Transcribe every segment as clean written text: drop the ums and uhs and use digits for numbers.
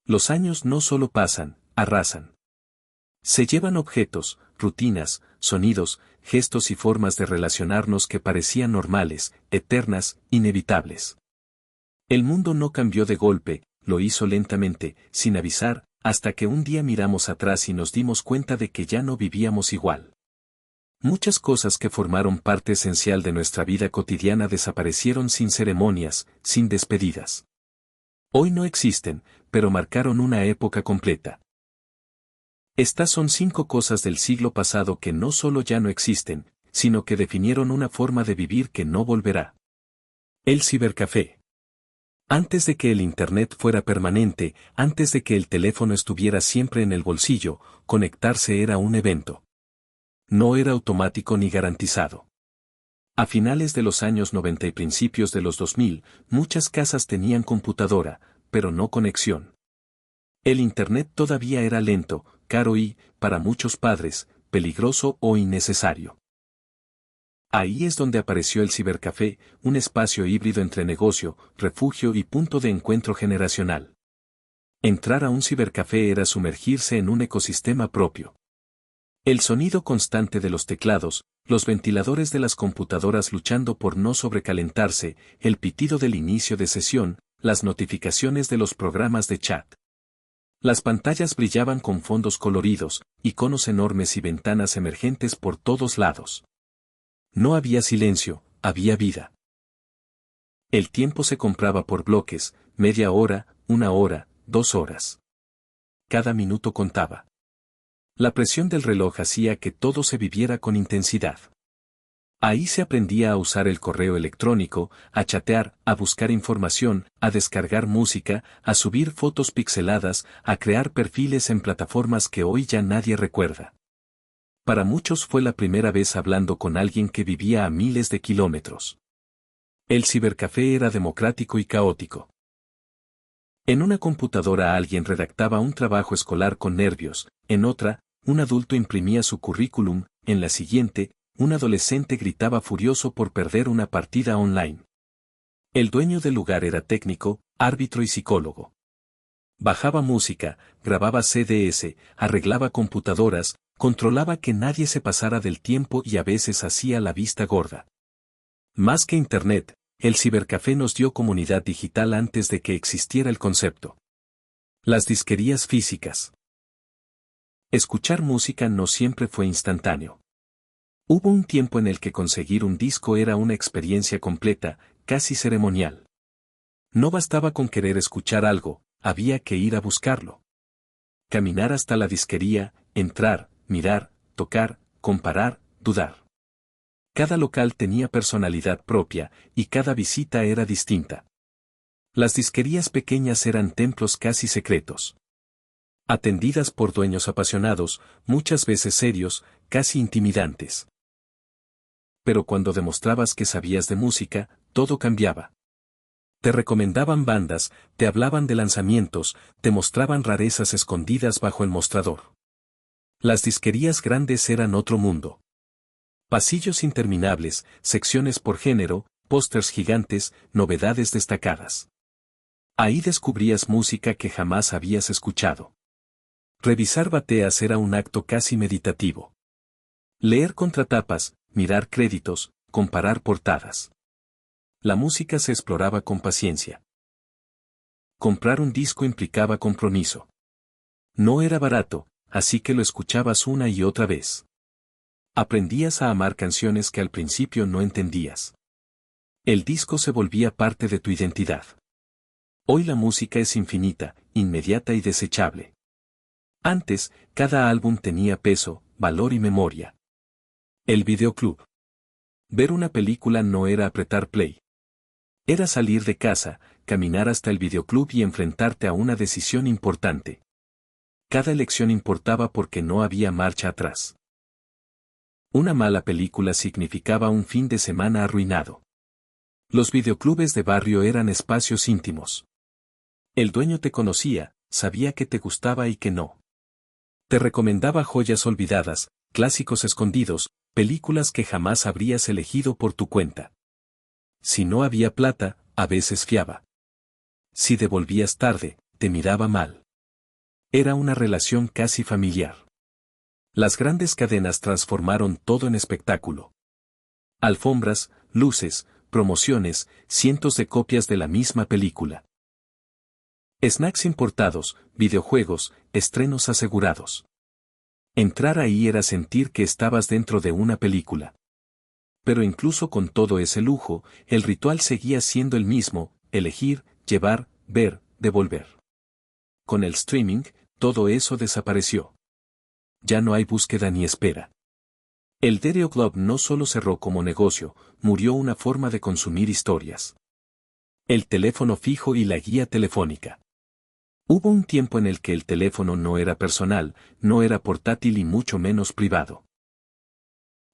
Los años no solo pasan, arrasan. Se llevan objetos, rutinas, sonidos, gestos y formas de relacionarnos que parecían normales, eternas, inevitables. El mundo no cambió de golpe, lo hizo lentamente, sin avisar, hasta que un día miramos atrás y nos dimos cuenta de que ya no vivíamos igual. Muchas cosas que formaron parte esencial de nuestra vida cotidiana desaparecieron sin ceremonias, sin despedidas. Hoy no existen, pero marcaron una época completa. Estas son 5 cosas del siglo pasado que no solo ya no existen, sino que definieron una forma de vivir que no volverá. El cibercafé. Antes de que el Internet fuera permanente, antes de que el teléfono estuviera siempre en el bolsillo, conectarse era un evento. No era automático ni garantizado. A finales de los años 90 y principios de los 2000, muchas casas tenían computadora, pero no conexión. El Internet todavía era lento, caro y, para muchos padres, peligroso o innecesario. Ahí es donde apareció el cibercafé, un espacio híbrido entre negocio, refugio y punto de encuentro generacional. Entrar a un cibercafé era sumergirse en un ecosistema propio. El sonido constante de los teclados, los ventiladores de las computadoras luchando por no sobrecalentarse, el pitido del inicio de sesión, las notificaciones de los programas de chat. Las pantallas brillaban con fondos coloridos, iconos enormes y ventanas emergentes por todos lados. No había silencio, había vida. El tiempo se compraba por bloques, media hora, 1 hora, 2 horas. Cada minuto contaba. La presión del reloj hacía que todo se viviera con intensidad. Ahí se aprendía a usar el correo electrónico, a chatear, a buscar información, a descargar música, a subir fotos pixeladas, a crear perfiles en plataformas que hoy ya nadie recuerda. Para muchos fue la primera vez hablando con alguien que vivía a miles de kilómetros. El cibercafé era democrático y caótico. En una computadora alguien redactaba un trabajo escolar con nervios, en otra, un adulto imprimía su currículum, en la siguiente, un adolescente gritaba furioso por perder una partida online. El dueño del lugar era técnico, árbitro y psicólogo. Bajaba música, grababa CDs, arreglaba computadoras, controlaba que nadie se pasara del tiempo y a veces hacía la vista gorda. Más que Internet, el cibercafé nos dio comunidad digital antes de que existiera el concepto. Las disquerías físicas. Escuchar música no siempre fue instantáneo. Hubo un tiempo en el que conseguir un disco era una experiencia completa, casi ceremonial. No bastaba con querer escuchar algo, había que ir a buscarlo. Caminar hasta la disquería, entrar, mirar, tocar, comparar, dudar. Cada local tenía personalidad propia, y cada visita era distinta. Las disquerías pequeñas eran templos casi secretos. Atendidas por dueños apasionados, muchas veces serios, casi intimidantes. Pero cuando demostrabas que sabías de música, todo cambiaba. Te recomendaban bandas, te hablaban de lanzamientos, te mostraban rarezas escondidas bajo el mostrador. Las disquerías grandes eran otro mundo. Pasillos interminables, secciones por género, pósters gigantes, novedades destacadas. Ahí descubrías música que jamás habías escuchado. Revisar bateas era un acto casi meditativo. Leer contratapas, mirar créditos, comparar portadas. La música se exploraba con paciencia. Comprar un disco implicaba compromiso. No era barato, así que lo escuchabas una y otra vez. Aprendías a amar canciones que al principio no entendías. El disco se volvía parte de tu identidad. Hoy la música es infinita, inmediata y desechable. Antes, cada álbum tenía peso, valor y memoria. El videoclub. Ver una película no era apretar play. Era salir de casa, caminar hasta el videoclub y enfrentarte a una decisión importante. Cada elección importaba porque no había marcha atrás. Una mala película significaba un fin de semana arruinado. Los videoclubes de barrio eran espacios íntimos. El dueño te conocía, sabía que te gustaba y que no. Te recomendaba joyas olvidadas, clásicos escondidos, películas que jamás habrías elegido por tu cuenta. Si no había plata, a veces fiaba. Si devolvías tarde, te miraba mal. Era una relación casi familiar. Las grandes cadenas transformaron todo en espectáculo. Alfombras, luces, promociones, cientos de copias de la misma película. Snacks importados, videojuegos, estrenos asegurados. Entrar ahí era sentir que estabas dentro de una película. Pero incluso con todo ese lujo, el ritual seguía siendo el mismo: elegir, llevar, ver, devolver. Con el streaming, todo eso desapareció. Ya no hay búsqueda ni espera. El Video Club no solo cerró como negocio, murió una forma de consumir historias. El teléfono fijo y la guía telefónica. Hubo un tiempo en el que el teléfono no era personal, no era portátil y mucho menos privado.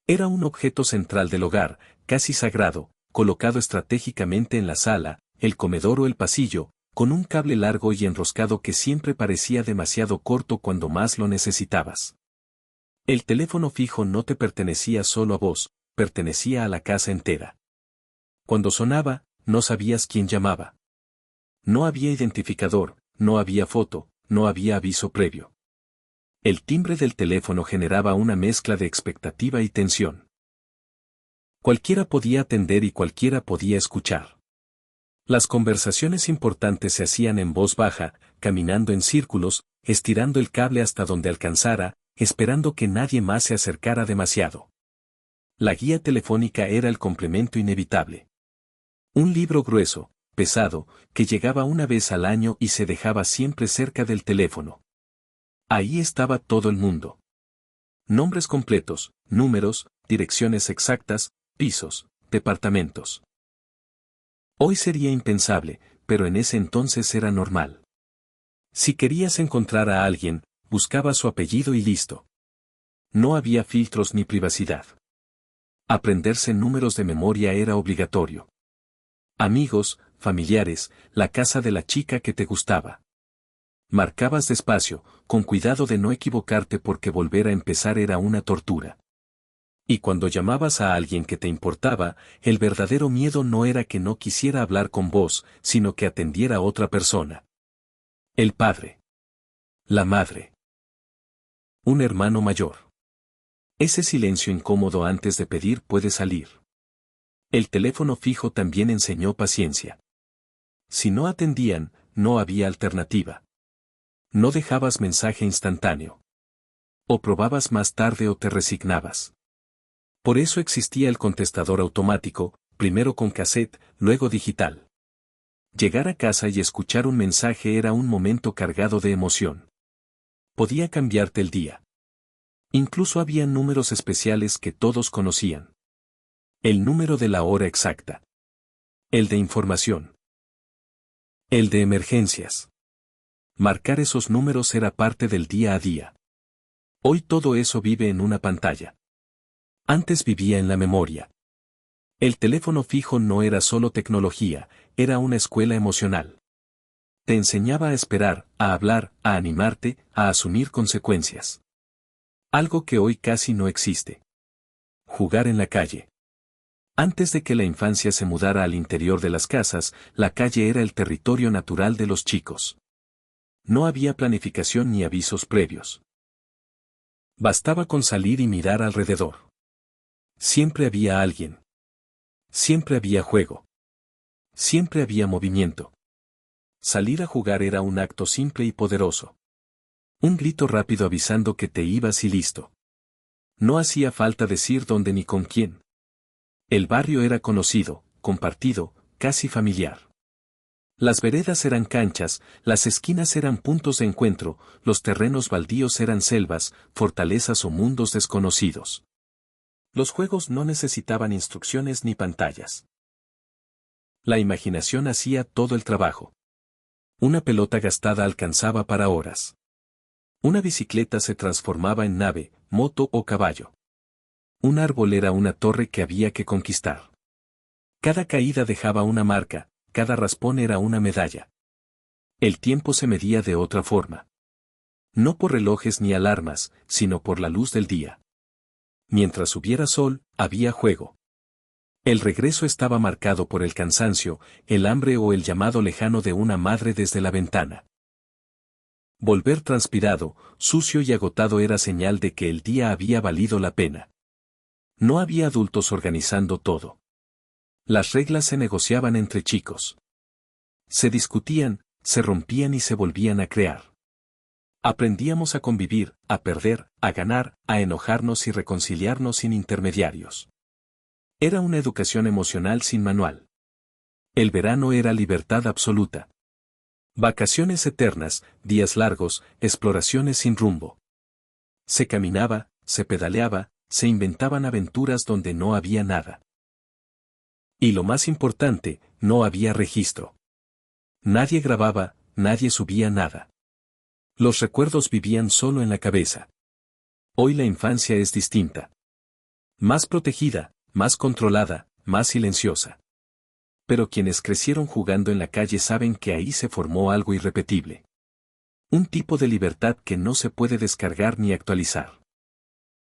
Era un objeto central del hogar, casi sagrado, colocado estratégicamente en la sala, el comedor o el pasillo, con un cable largo y enroscado que siempre parecía demasiado corto cuando más lo necesitabas. El teléfono fijo no te pertenecía solo a vos, pertenecía a la casa entera. Cuando sonaba, no sabías quién llamaba. No había identificador, no había foto, no había aviso previo. El timbre del teléfono generaba una mezcla de expectativa y tensión. Cualquiera podía atender y cualquiera podía escuchar. Las conversaciones importantes se hacían en voz baja, caminando en círculos, estirando el cable hasta donde alcanzara, esperando que nadie más se acercara demasiado. La guía telefónica era el complemento inevitable. Un libro grueso, pesado, que llegaba una vez al año y se dejaba siempre cerca del teléfono. Ahí estaba todo el mundo. Nombres completos, números, direcciones exactas, pisos, departamentos. Hoy sería impensable, pero en ese entonces era normal. Si querías encontrar a alguien, buscabas su apellido y listo. No había filtros ni privacidad. Aprenderse números de memoria era obligatorio. Amigos, familiares, la casa de la chica que te gustaba. Marcabas despacio, con cuidado de no equivocarte porque volver a empezar era una tortura. Y cuando llamabas a alguien que te importaba, el verdadero miedo no era que no quisiera hablar con vos, sino que atendiera a otra persona. El padre. La madre. Un hermano mayor. Ese silencio incómodo antes de pedir puede salir. El teléfono fijo también enseñó paciencia. Si no atendían, no había alternativa. No dejabas mensaje instantáneo. O probabas más tarde o te resignabas. Por eso existía el contestador automático, primero con cassette, luego digital. Llegar a casa y escuchar un mensaje era un momento cargado de emoción. Podía cambiarte el día. Incluso había números especiales que todos conocían. El número de la hora exacta. El de información. El de emergencias. Marcar esos números era parte del día a día. Hoy todo eso vive en una pantalla. Antes vivía en la memoria. El teléfono fijo no era solo tecnología, era una escuela emocional. Te enseñaba a esperar, a hablar, a animarte, a asumir consecuencias. Algo que hoy casi no existe. Jugar en la calle. Antes de que la infancia se mudara al interior de las casas, la calle era el territorio natural de los chicos. No había planificación ni avisos previos. Bastaba con salir y mirar alrededor. Siempre había alguien. Siempre había juego. Siempre había movimiento. Salir a jugar era un acto simple y poderoso. Un grito rápido avisando que te ibas y listo. No hacía falta decir dónde ni con quién. El barrio era conocido, compartido, casi familiar. Las veredas eran canchas, las esquinas eran puntos de encuentro, los terrenos baldíos eran selvas, fortalezas o mundos desconocidos. Los juegos no necesitaban instrucciones ni pantallas. La imaginación hacía todo el trabajo. Una pelota gastada alcanzaba para horas. Una bicicleta se transformaba en nave, moto o caballo. Un árbol era una torre que había que conquistar. Cada caída dejaba una marca, cada raspón era una medalla. El tiempo se medía de otra forma. No por relojes ni alarmas, sino por la luz del día. Mientras hubiera sol, había juego. El regreso estaba marcado por el cansancio, el hambre o el llamado lejano de una madre desde la ventana. Volver transpirado, sucio y agotado era señal de que el día había valido la pena. No había adultos organizando todo. Las reglas se negociaban entre chicos. Se discutían, se rompían y se volvían a crear. Aprendíamos a convivir, a perder, a ganar, a enojarnos y reconciliarnos sin intermediarios. Era una educación emocional sin manual. El verano era libertad absoluta. Vacaciones eternas, días largos, exploraciones sin rumbo. Se caminaba, se pedaleaba, se inventaban aventuras donde no había nada. Y lo más importante, no había registro. Nadie grababa, nadie subía nada. Los recuerdos vivían solo en la cabeza. Hoy la infancia es distinta. Más protegida, más controlada, más silenciosa. Pero quienes crecieron jugando en la calle saben que ahí se formó algo irrepetible. Un tipo de libertad que no se puede descargar ni actualizar.